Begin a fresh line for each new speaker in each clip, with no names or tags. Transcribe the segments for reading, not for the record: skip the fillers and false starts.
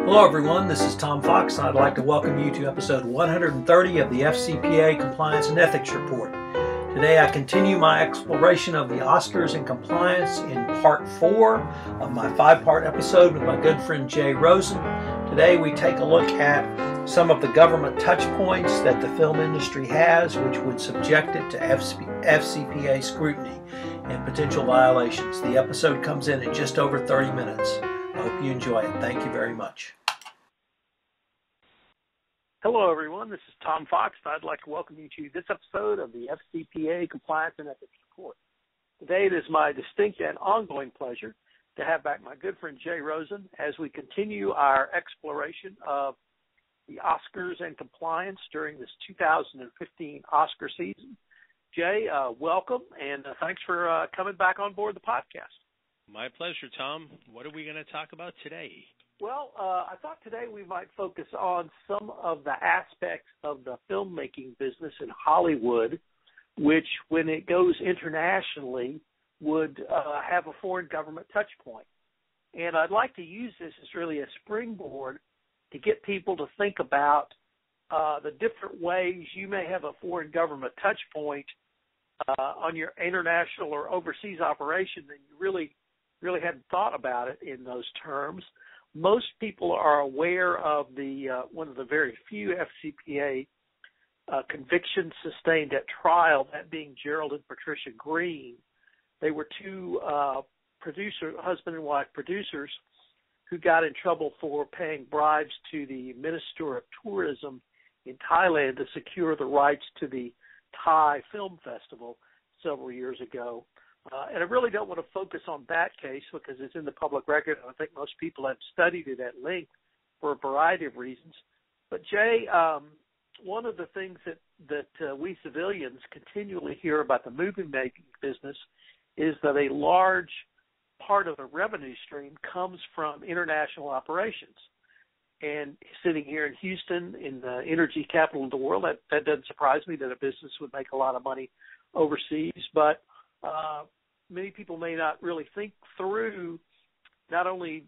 Hello everyone, this is Tom Fox and I'd like to welcome you to episode 130 of the FCPA Compliance and Ethics Report. Today I continue my exploration of the Oscars and compliance in part 4 of my 5-part episode with my good friend Jay Rosen. Today we take a look at some of the government touch points that the film industry has which would subject it to FCPA scrutiny and potential violations. The episode comes in at just over 30 minutes. I hope you enjoy it. Thank you very much.
Hello, everyone. This is Tom Fox, and I'd like to welcome you to this episode of the FCPA Compliance and Ethics Report. Today, it is my distinct and ongoing pleasure to have back my good friend Jay Rosen as we continue our exploration of the Oscars and compliance during this 2015 Oscar season. Jay, welcome, and thanks for coming back on board the podcast.
My pleasure, Tom. What are we going to talk about today?
Well, I thought today we might focus on some of the aspects of the filmmaking business in Hollywood, which, when it goes internationally, would have a foreign government touch point. And I'd like to use this as really a springboard to get people to think about the different ways you may have a foreign government touch point on your international or overseas operation that you really hadn't thought about it in those terms. Most people are aware of the one of the very few FCPA convictions sustained at trial, that being Gerald and Patricia Green. They were two husband and wife producers who got in trouble for paying bribes to the Minister of Tourism in Thailand to secure the rights to the Thai Film Festival several years ago. And I really don't want to focus on that case because it's in the public record, and I think most people have studied it at length for a variety of reasons. But, Jay, one of the things that we civilians continually hear about the movie-making business is that a large part of the revenue stream comes from international operations. And sitting here in Houston, in the energy capital of the world, that doesn't surprise me that a business would make a lot of money overseas. But many people may not really think through not only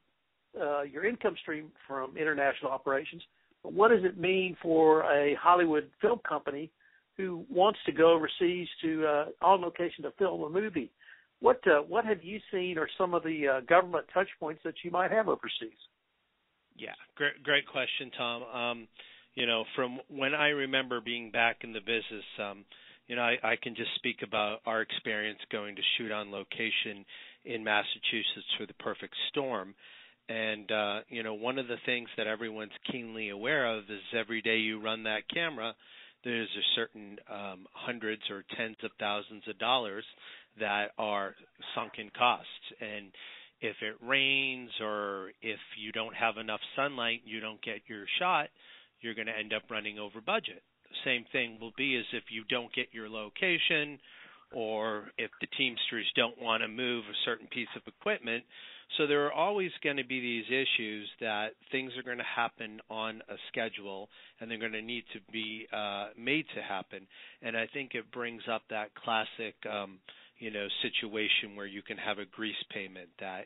your income stream from international operations, but what does it mean for a Hollywood film company who wants to go overseas to on location to film a movie? What have you seen or some of the government touch points that you might have overseas?
Yeah, great question, Tom. From when I remember being back in the business, I can just speak about our experience going to shoot on location in Massachusetts for The Perfect Storm. And, one of the things that everyone's keenly aware of is every day you run that camera, there's a certain hundreds or tens of thousands of dollars that are sunken costs. And if it rains or if you don't have enough sunlight, you don't get your shot, you're going to end up running over budget. Same thing will be as if you don't get your location or if the Teamsters don't want to move a certain piece of equipment. So there are always going to be these issues that things are going to happen on a schedule and they're going to need to be made to happen. And I think it brings up that classic situation where you can have a grease payment that,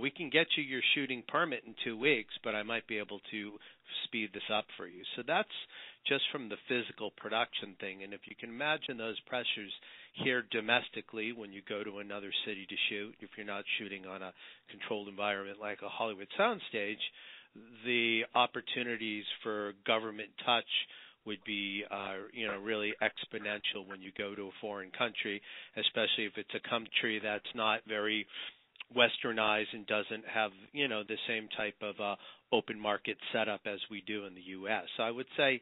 we can get you your shooting permit in 2 weeks, but I might be able to speed this up for you. So that's just from the physical production thing. And if you can imagine those pressures here domestically when you go to another city to shoot, if you're not shooting on a controlled environment like a Hollywood soundstage, the opportunities for government touch would be, really exponential when you go to a foreign country, especially if it's a country that's not very westernized and doesn't have, the same type of open market setup as we do in the U.S. So I would say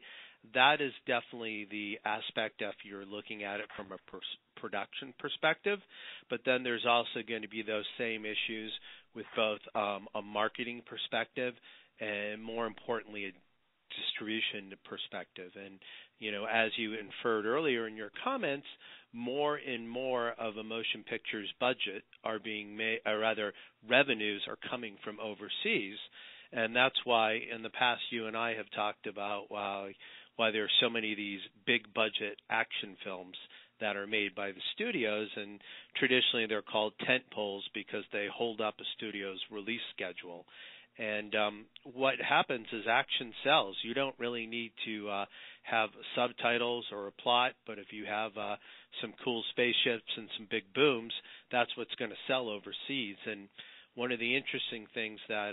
that is definitely the aspect if you're looking at it from a production perspective. But then there's also going to be those same issues with both a marketing perspective and, more importantly, a distribution perspective. And, as you inferred earlier in your comments, more and more of a motion picture's budget are being made, or rather revenues are coming from overseas. And that's why in the past you and I have talked about why there are so many of these big budget action films that are made by the studios, and traditionally they're called tent poles because they hold up a studio's release schedule. And what happens is action sells. You don't really need to have subtitles or a plot, but if you have some cool spaceships and some big booms, that's what's going to sell overseas. And one of the interesting things that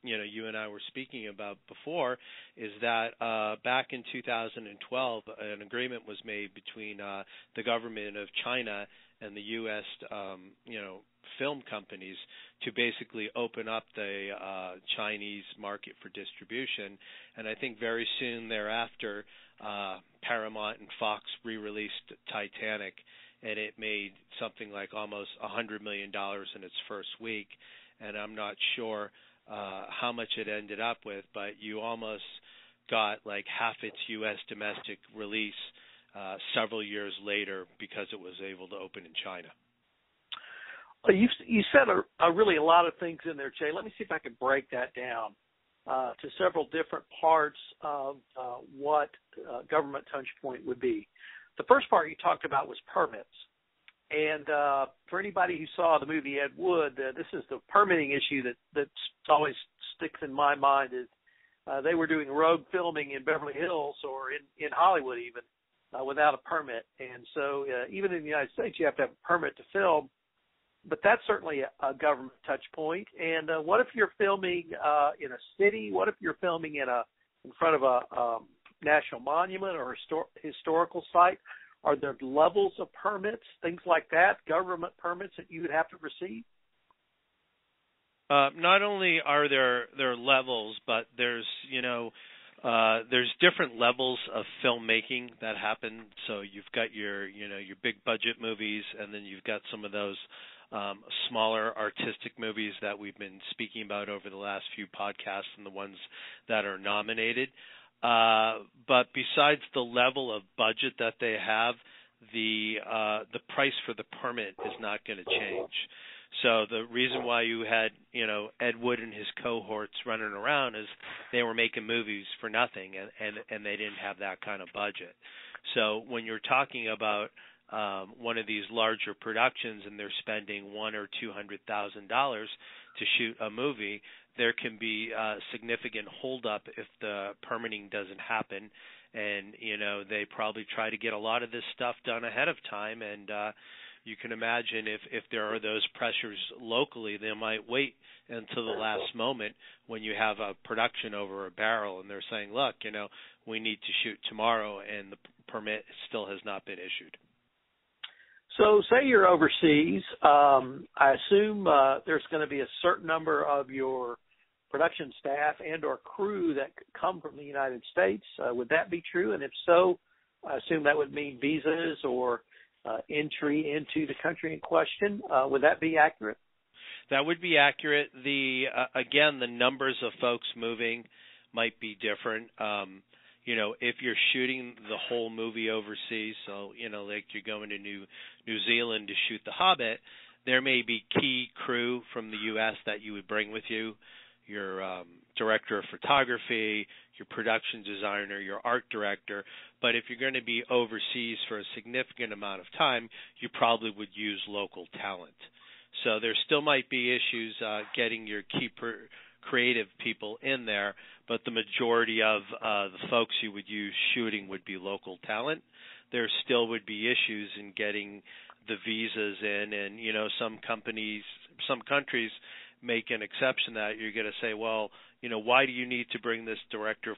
you and I were speaking about before is that back in 2012, an agreement was made between the government of China and the U.S. Film companies to basically open up the Chinese market for distribution. And I think very soon thereafter, Paramount and Fox re-released Titanic, and it made something like almost $100 million in its first week. And I'm not sure how much it ended up with, but you almost got like half its U.S. domestic release several years later because it was able to open in China.
Well, you said really a lot of things in there, Jay. Let me see if I can break that down to several different parts of what government touch point would be. The first part you talked about was permits. And for anybody who saw the movie Ed Wood, this is the permitting issue that always sticks in my mind is they were doing road filming in Beverly Hills or in Hollywood even without a permit. And so even in the United States, you have to have a permit to film. But that's certainly a government touch point. And what if you're filming in a city? What if you're filming in front of a national monument or historical site? Are there levels of permits, things like that, government permits that you would have to receive?
Not only are there levels, but there's different levels of filmmaking that happen. So you've got your big budget movies, and then you've got some of those smaller artistic movies that we've been speaking about over the last few podcasts, and the ones that are nominated. But besides the level of budget that they have, the price for the permit is not going to change. So the reason why you had Ed Wood and his cohorts running around is they were making movies for nothing, and they didn't have that kind of budget. So when you're talking about one of these larger productions and they're spending $100,000 or $200,000 to shoot a movie, there can be a significant holdup if the permitting doesn't happen. And, they probably try to get a lot of this stuff done ahead of time. And you can imagine if there are those pressures locally, they might wait until the last moment when you have a production over a barrel and they're saying, look, we need to shoot tomorrow, and the permit still has not been issued.
So say you're overseas. I assume there's going to be a certain number of your production staff and or crew that come from the United States. Would that be true? And if so, I assume that would mean visas or entry into the country in question. Would that be accurate?
That would be accurate. Again, the numbers of folks moving might be different. If you're shooting the whole movie overseas, so, like you're going to New Zealand to shoot The Hobbit, there may be key crew from the U.S. that you would bring with you, your director of photography, your production designer, your art director. But if you're going to be overseas for a significant amount of time, you probably would use local talent. So there still might be issues getting your key creative people in there, but the majority of the folks you would use shooting would be local talent. There still would be issues in getting the visas in, and some countries make an exception that you're going to say, well, why do you need to bring this director of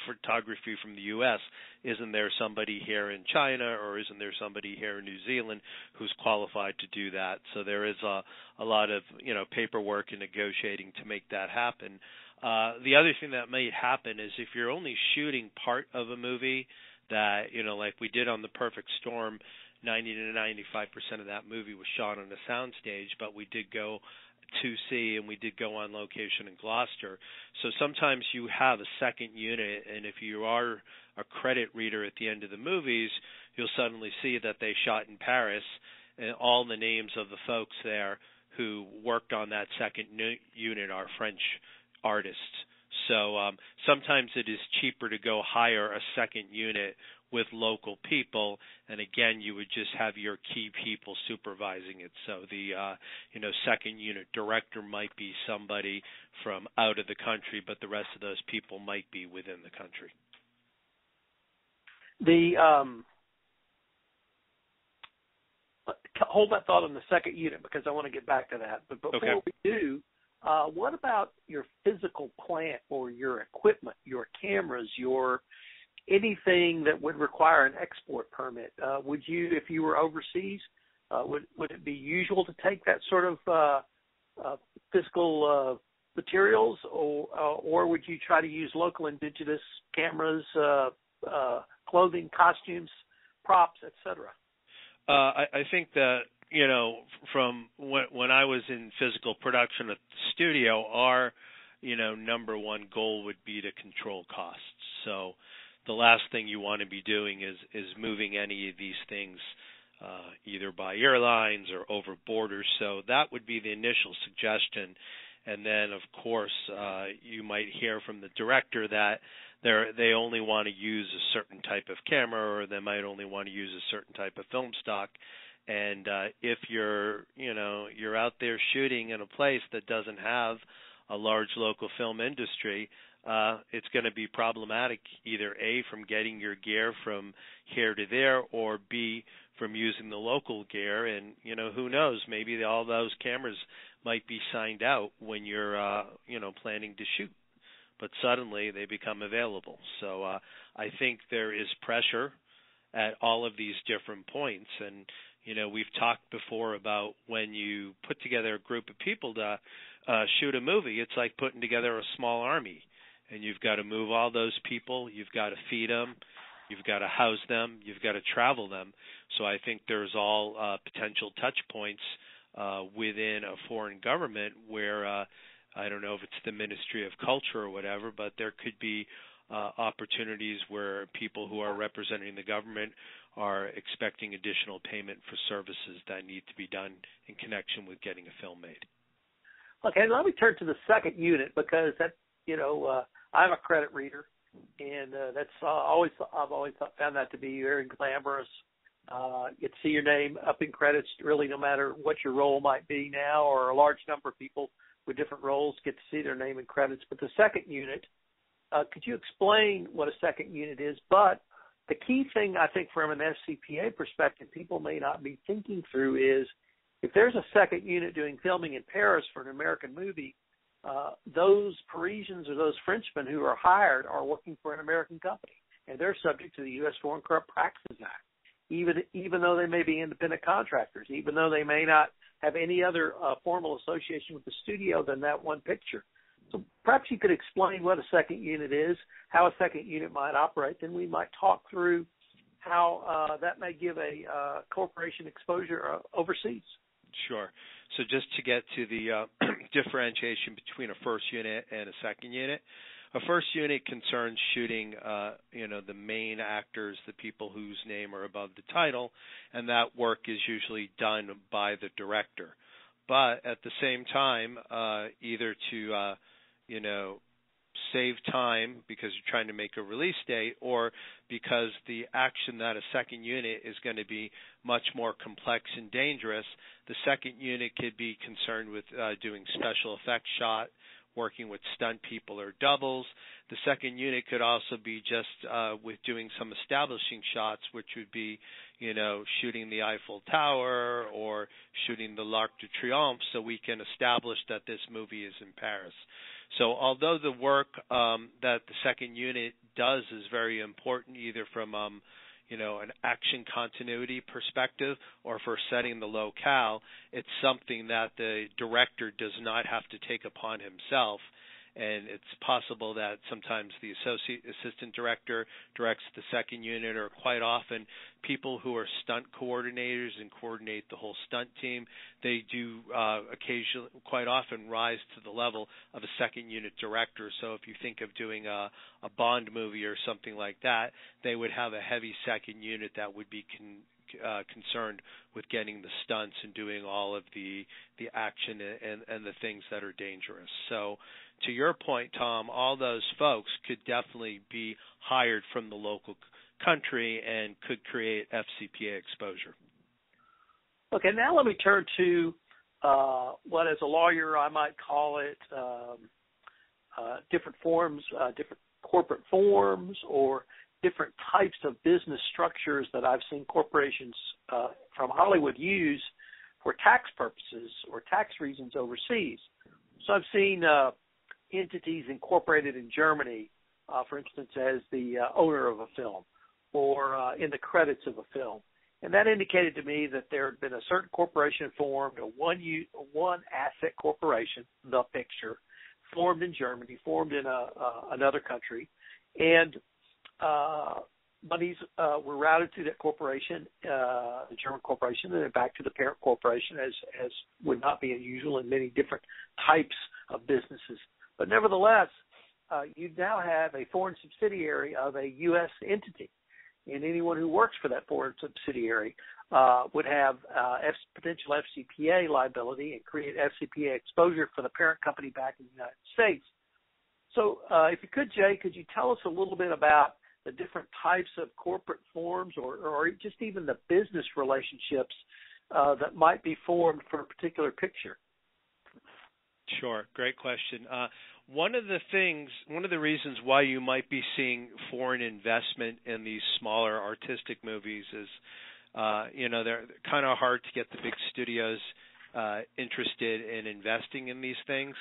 photography from the U.S.? Isn't there somebody here in China, or isn't there somebody here in New Zealand who's qualified to do that? So there is a lot of paperwork and negotiating to make that happen. The other thing that may happen is if you're only shooting part of a movie that, like we did on The Perfect Storm, 90 to 95% of that movie was shot on a soundstage, but we did go to sea and we did go on location in Gloucester. So sometimes you have a second unit, and if you are a credit reader at the end of the movies, you'll suddenly see that they shot in Paris, and all the names of the folks there who worked on that second unit are French artists. So sometimes it is cheaper to go hire a second unit with local people, and again, you would just have your key people supervising it. So the second unit director might be somebody from out of the country, but the rest of those people might be within the country.
Hold that thought on the second unit because I want to get back to that. But before we do, what about your physical plant or your equipment, your cameras, your anything that would require an export permit? Would you, if you were overseas, would it be usual to take that sort of physical materials, or would you try to use local indigenous cameras, clothing, costumes, props, etc.?
I think that, from when I was in physical production at the studio, our, number one goal would be to control costs. So the last thing you want to be doing is moving any of these things either by airlines or over borders. So that would be the initial suggestion. And then, of course, you might hear from the director that they only want to use a certain type of camera, or they might only want to use a certain type of film stock. And if you're out there shooting in a place that doesn't have a large local film industry, it's going to be problematic, either A, from getting your gear from here to there, or B, from using the local gear. And, who knows, maybe all those cameras might be signed out when you're, planning to shoot. But suddenly they become available. So I think there is pressure at all of these different points. And, we've talked before about when you put together a group of people to shoot a movie, it's like putting together a small army. And you've got to move all those people. You've got to feed them. You've got to house them. You've got to travel them. So I think there's all potential touch points within a foreign government where I don't know if it's the Ministry of Culture or whatever, but there could be opportunities where people who are representing the government are expecting additional payment for services that need to be done in connection with getting a film made.
Okay, let me turn to the second unit because that, I'm a credit reader, and that's I've always found that to be very glamorous. You see your name up in credits, really, no matter what your role might be now, or a large number of people with different roles get to see their name in credits. But the second unit, could you explain what a second unit is? But the key thing, I think, from an FCPA perspective, people may not be thinking through is if there's a second unit doing filming in Paris for an American movie, those Parisians or those Frenchmen who are hired are working for an American company, and they're subject to the U.S. Foreign Corrupt Practices Act, even though they may be independent contractors, even though they may not have any other formal association with the studio than that one picture. So perhaps you could explain what a second unit is, how a second unit might operate, then we might talk through how that may give a corporation exposure overseas.
Sure. So just to get to the differentiation between a first unit and a second unit, a first unit concerns shooting, the main actors, the people whose name are above the title, and that work is usually done by the director. But at the same time, either to, save time because you're trying to make a release date, or because the action that a second unit is going to be much more complex and dangerous, the second unit could be concerned with doing special effects shot, working with stunt people or doubles. The second unit could also be just with doing some establishing shots, which would be, shooting the Eiffel Tower or shooting the L'Arc de Triomphe, so we can establish that this movie is in Paris. So although the work that the second unit does is very important, either from an action continuity perspective or for setting the locale, it's something that the director does not have to take upon himself. And it's possible that sometimes the assistant director directs the second unit, or quite often people who are stunt coordinators and coordinate the whole stunt team, they do occasionally, quite often, rise to the level of a second unit director. So if you think of doing a Bond movie or something like that, they would have a heavy second unit that would be concerned with getting the stunts and doing all of the action and the things that are dangerous. So to your point, Tom, all those folks could definitely be hired from the local country and could create FCPA exposure.
Okay, now let me turn to what, as a lawyer, I might call it different forms, different corporate forms, or different types of business structures that I've seen corporations from Hollywood use for tax purposes or tax reasons overseas. So I've seen entities incorporated in Germany, for instance, as the owner of a film or in the credits of a film. And that indicated to me that there had been a certain corporation formed, a one asset corporation, the picture, formed in Germany, formed in another country, and monies were routed to that corporation, the German corporation, and then back to the parent corporation, as would not be unusual in many different types of businesses. But nevertheless, you now have a foreign subsidiary of a U.S. entity, and anyone who works for that foreign subsidiary would have potential FCPA liability and create FCPA exposure for the parent company back in the United States. So if you could, Jay, could you tell us a little bit about the different types of corporate forms or just even the business relationships that might be formed for a particular picture?
Sure. Great question. One of the reasons why you might be seeing foreign investment in these smaller artistic movies is, they're kind of hard to get the big studios interested in investing in these things.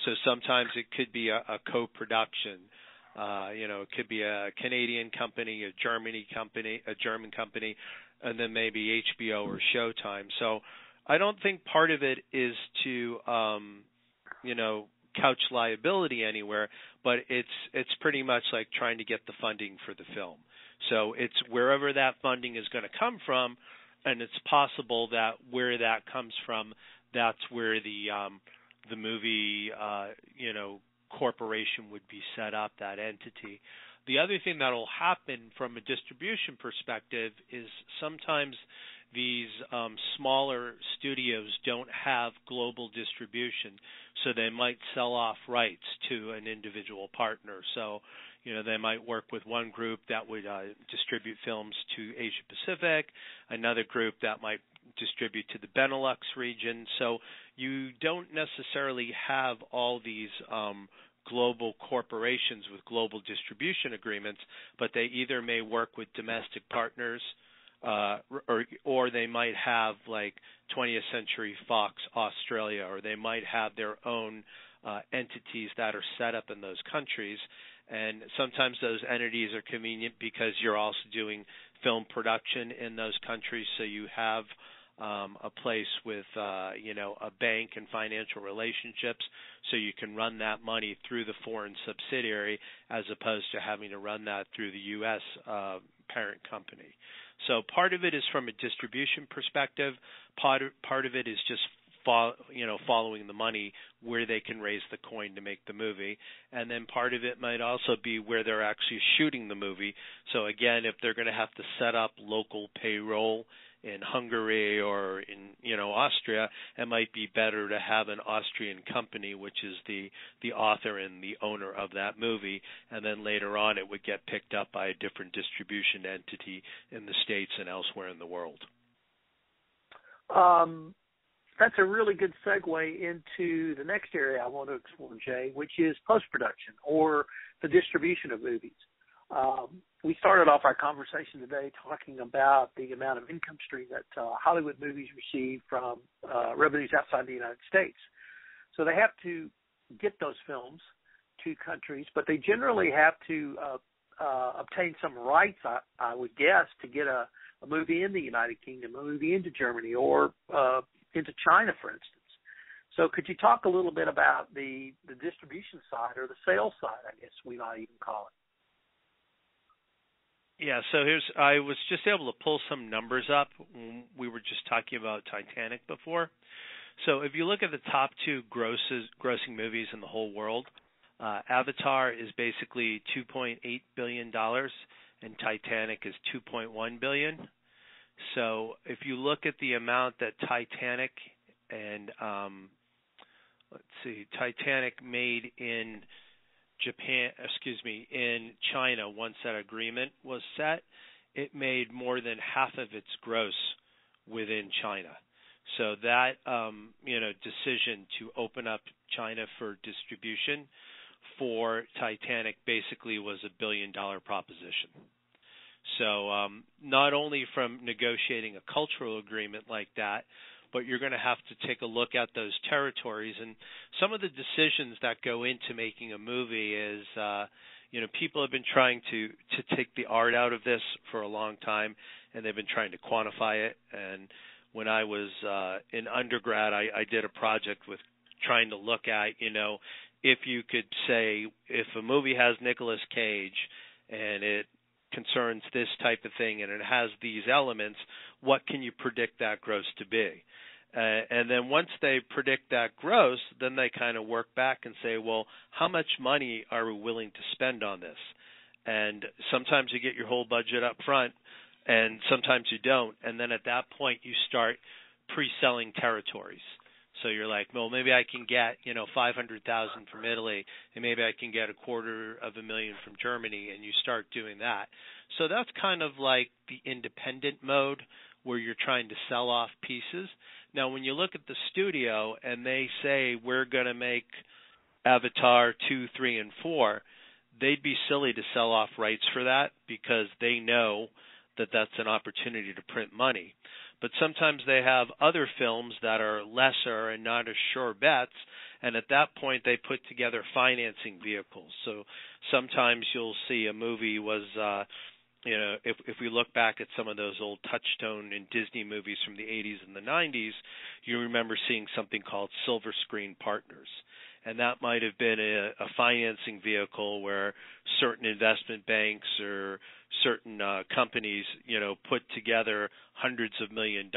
So sometimes it could be a co-production. It could be a Canadian company, a German company, and then maybe HBO or Showtime. So I don't think part of it is to, couch liability anywhere, but it's pretty much like trying to get the funding for the film. So it's wherever that funding is going to come from, and it's possible that where that comes from, that's where the movie, corporation would be set up, that entity. The other thing that will happen from a distribution perspective is sometimes these smaller studios don't have global distribution, so they might sell off rights to an individual partner. So, they might work with one group that would distribute films to Asia Pacific, another group that might distribute to the Benelux region. So you don't necessarily have all these global corporations with global distribution agreements, but they either may work with domestic partners, or they might have like 20th Century Fox Australia, or they might have their own entities that are set up in those countries. And sometimes those entities are convenient because you're also doing film production in those countries, so you have a place with a bank and financial relationships, so you can run that money through the foreign subsidiary as opposed to having to run that through the U.S. Parent company. So part of it is from a distribution perspective. Part of it is just following the money where they can raise the coin to make the movie, and then part of it might also be where they're actually shooting the movie. So again, if they're going to have to set up local payroll in Hungary or in Austria, it might be better to have an Austrian company, which is the author and the owner of that movie, and then later on it would get picked up by a different distribution entity in the States and elsewhere in the world.
That's a really good segue into the next area I want to explore, Jay, which is post-production or the distribution of movies. We started off our conversation today talking about the amount of income stream that Hollywood movies receive from revenues outside the United States. So they have to get those films to countries, but they generally have to obtain some rights, I would guess, to get a movie in the United Kingdom, a movie into Germany, or into China, for instance. So could you talk a little bit about the distribution side or the sales side, I guess we might even call it?
Yeah, so I was just able to pull some numbers up. We were just talking about Titanic before. So if you look at the top two grossing movies in the whole world, Avatar is basically $2.8 billion, and Titanic is $2.1 billion. So if you look at the amount that Titanic and Titanic made in in China, once that agreement was set, it made more than half of its gross within China. So that decision to open up China for distribution for Titanic basically was $1 billion proposition. So not only from negotiating a cultural agreement like that, but you're going to have to take a look at those territories. And some of the decisions that go into making a movie is, people have been trying to take the art out of this for a long time, and they've been trying to quantify it. And when I was in undergrad, I did a project with trying to look at, if you could say, if a movie has Nicolas Cage and it concerns this type of thing and it has these elements, what can you predict that gross to be? And then once they predict that gross, then they kind of work back and say, well, how much money are we willing to spend on this? And sometimes you get your whole budget up front, and sometimes you don't. And then at that point, you start pre-selling territories. So you're like, well, maybe I can get, $500,000 from Italy, and maybe I can get $250,000 from Germany, and you start doing that. So that's kind of like the independent mode where you're trying to sell off pieces. Now, when you look at the studio and they say we're going to make Avatar 2, 3, and 4, they'd be silly to sell off rights for that because they know that that's an opportunity to print money. But sometimes they have other films that are lesser and not as sure bets, and at that point they put together financing vehicles. So sometimes you'll see a movie was, if we look back at some of those old Touchstone and Disney movies from the 80s and the 90s, you remember seeing something called Silver Screen Partners. And that might have been a financing vehicle where certain investment banks or certain companies, put together hundreds of $millions.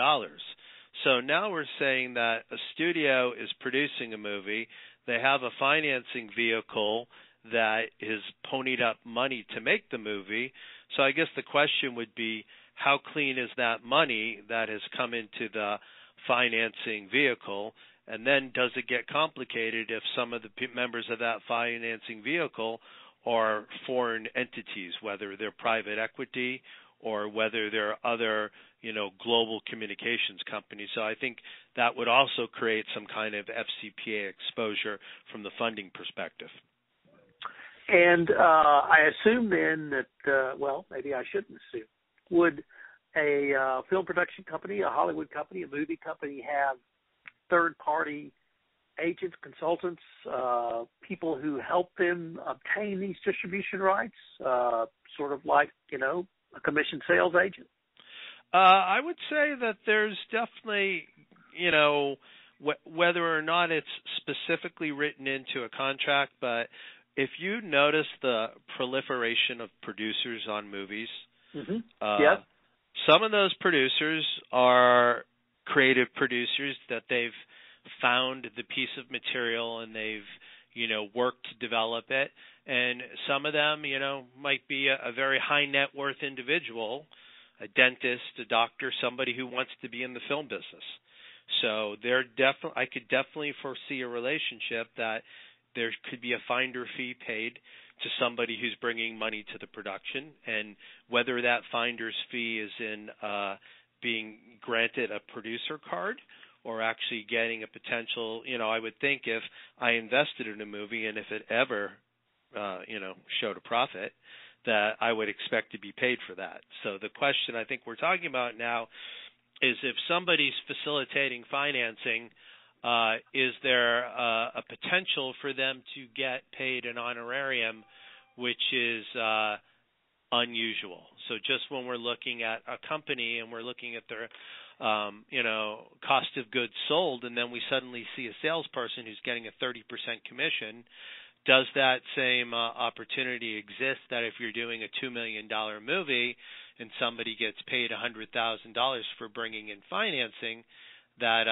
So now we're saying that a studio is producing a movie. They have a financing vehicle that is ponied up money to make the movie. So I guess the question would be, how clean is that money that has come into the financing vehicle? And then does it get complicated if some of the members of that financing vehicle are foreign entities, whether they're private equity or whether they're other, global communications companies? So I think that would also create some kind of FCPA exposure from the funding perspective.
And I assume then that, maybe I shouldn't assume, would a film production company, a Hollywood company, a movie company have third-party agents, consultants, people who help them obtain these distribution rights, sort of like, a commission sales agent?
I would say that there's definitely, whether or not it's specifically written into a contract, but if you notice the proliferation of producers on movies, some of those producers are creative producers that they've found the piece of material and they've, worked to develop it. And some of them, might be a very high net worth individual, a dentist, a doctor, somebody who wants to be in the film business. So I could definitely foresee a relationship that there could be a finder fee paid to somebody who's bringing money to the production, and whether that finder's fee is in being granted a producer card or actually getting a potential, I would think if I invested in a movie and if it ever, showed a profit, that I would expect to be paid for that. So the question I think we're talking about now is if somebody's facilitating financing, is there a potential for them to get paid an honorarium, which is unusual? So just when we're looking at a company and we're looking at their, cost of goods sold, and then we suddenly see a salesperson who's getting a 30% commission, does that same opportunity exist that if you're doing a $2 million movie and somebody gets paid $100,000 for bringing in financing, that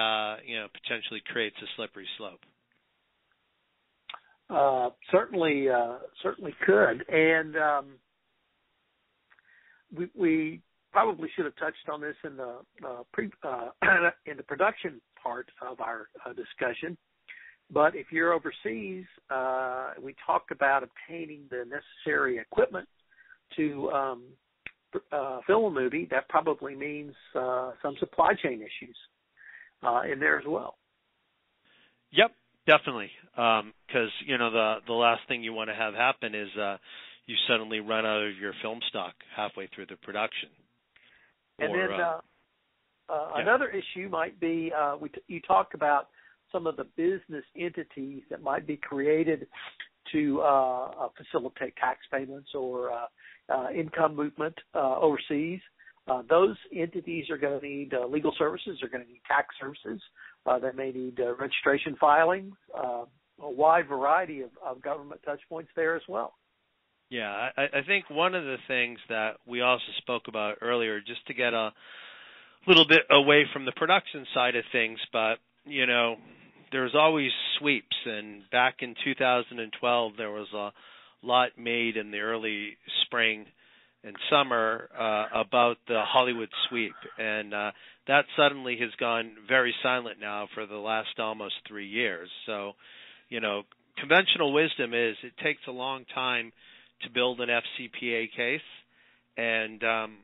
potentially creates a slippery slope?
Certainly could. And we probably should have touched on this in the in the production part of our discussion. But if you're overseas, we talked about obtaining the necessary equipment to film a movie, that probably means some supply chain issues in there as well.
Yep, definitely. Because the last thing you want to have happen is you suddenly run out of your film stock halfway through the production.
And another issue might be you talked about some of the business entities that might be created to facilitate tax payments or income movement overseas. Those entities are going to need legal services. They're going to need tax services. They may need registration filings, a wide variety of government touch points there as well.
Yeah, I think one of the things that we also spoke about earlier, just to get a little bit away from the production side of things, but, there's always sweeps. And back in 2012, there was a lot made in the early spring and summer about the Hollywood sweep. And that suddenly has gone very silent now for the last almost 3 years. So, conventional wisdom is it takes a long time to build an FCPA case. And, I'm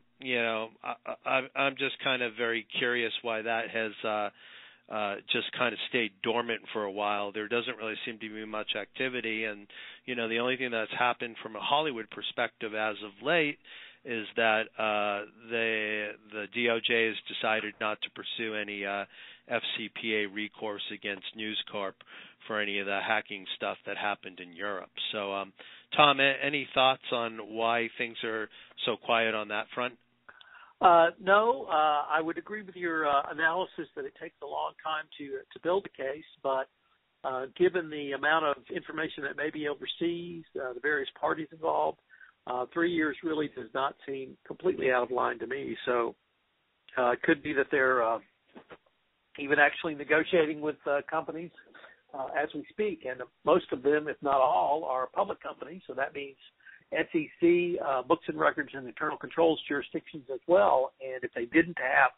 just kind of very curious why that has just kind of stayed dormant for a while. There doesn't really seem to be much activity. And, the only thing that's happened from a Hollywood perspective as of late is that the DOJ has decided not to pursue any FCPA recourse against News Corp for any of the hacking stuff that happened in Europe. So, Tom, any thoughts on why things are so quiet on that front?
No, I would agree with your analysis that it takes a long time to build a case, but given the amount of information that may be overseas, the various parties involved, 3 years really does not seem completely out of line to me. So it could be that they're even actually negotiating with companies as we speak, and most of them, if not all, are public companies, so that means SEC, books and records, and internal controls jurisdictions as well. And if they didn't have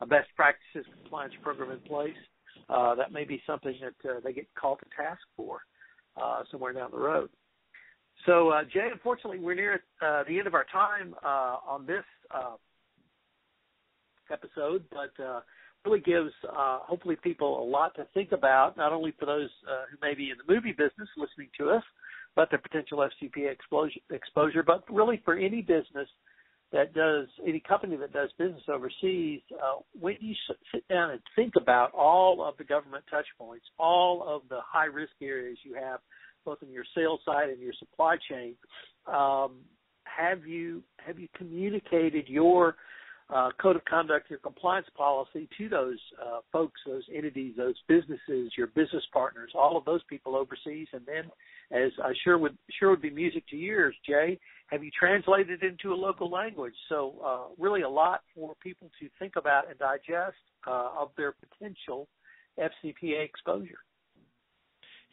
a best practices compliance program in place, that may be something that they get called to task for somewhere down the road. So, Jay, unfortunately, we're near the end of our time on this episode, but really gives hopefully people a lot to think about, not only for those who may be in the movie business listening to us, but the potential FCPA exposure, but really for any business that does, any company that does business overseas, when you sit down and think about all of the government touch points, all of the high-risk areas you have, both in your sales side and your supply chain, have you communicated your code of conduct, your compliance policy to those folks, those entities, those businesses, your business partners, all of those people overseas? And then, as I sure would be music to your ears, Jay, have you translated it into a local language? So really a lot for people to think about and digest of their potential FCPA exposure.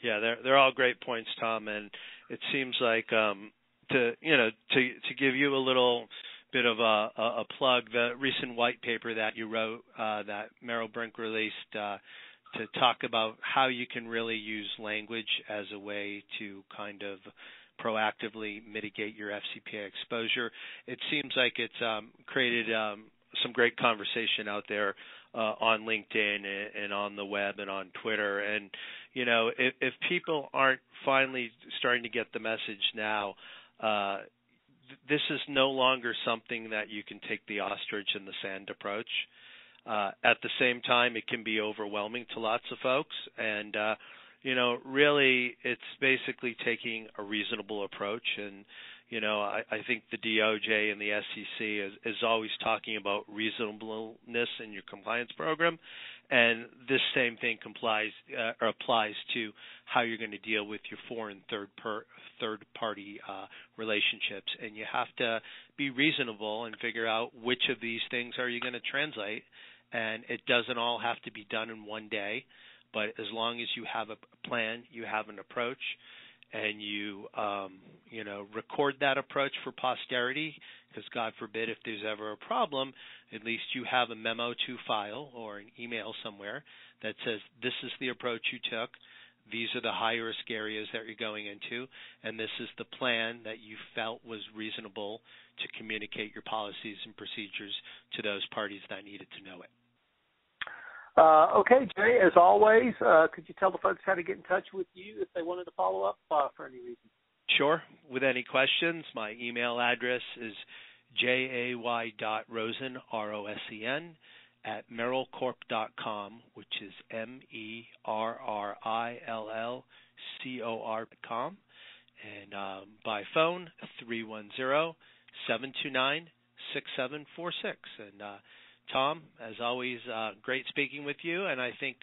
Yeah, they're all great points, Tom, and it seems like to give you a little bit of a plug, the recent white paper that you wrote that Merrill Brink released to talk about how you can really use language as a way to kind of proactively mitigate your FCPA exposure. It seems like it's created some great conversation out there on LinkedIn and on the web and on Twitter. And, if people aren't finally starting to get the message now, this is no longer something that you can take the ostrich in the sand approach. At the same time, it can be overwhelming to lots of folks. And, really it's basically taking a reasonable approach. And, I think the DOJ and the SEC is always talking about reasonableness in your compliance program. And this same thing applies to how you're going to deal with your foreign third-party relationships. And you have to be reasonable and figure out which of these things are you going to translate. And it doesn't all have to be done in one day. But as long as you have a plan, you have an approach, and you record that approach for posterity, because God forbid if there's ever a problem, at least you have a memo to file or an email somewhere that says this is the approach you took. these are the high-risk areas that you're going into, and this is the plan that you felt was reasonable to communicate your policies and procedures to those parties that needed to know it.
Okay, Jay, as always, could you tell the folks how to get in touch with you if they wanted to follow up for any reason?
Sure. With any questions, my email address is jay.rosen, R-O-S-E-N, at merrillcorp.com, which is merrillcor.com, and by phone 310-729-6746. And Tom, as always, great speaking with you, and I think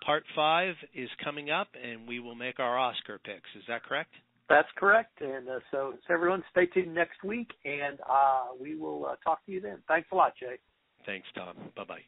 Part 5 is coming up, and we will make our Oscar picks. Is that correct?
That's correct, and so everyone stay tuned next week, and we will talk to you then. Thanks a lot, Jay.
Thanks, Tom. Bye-bye.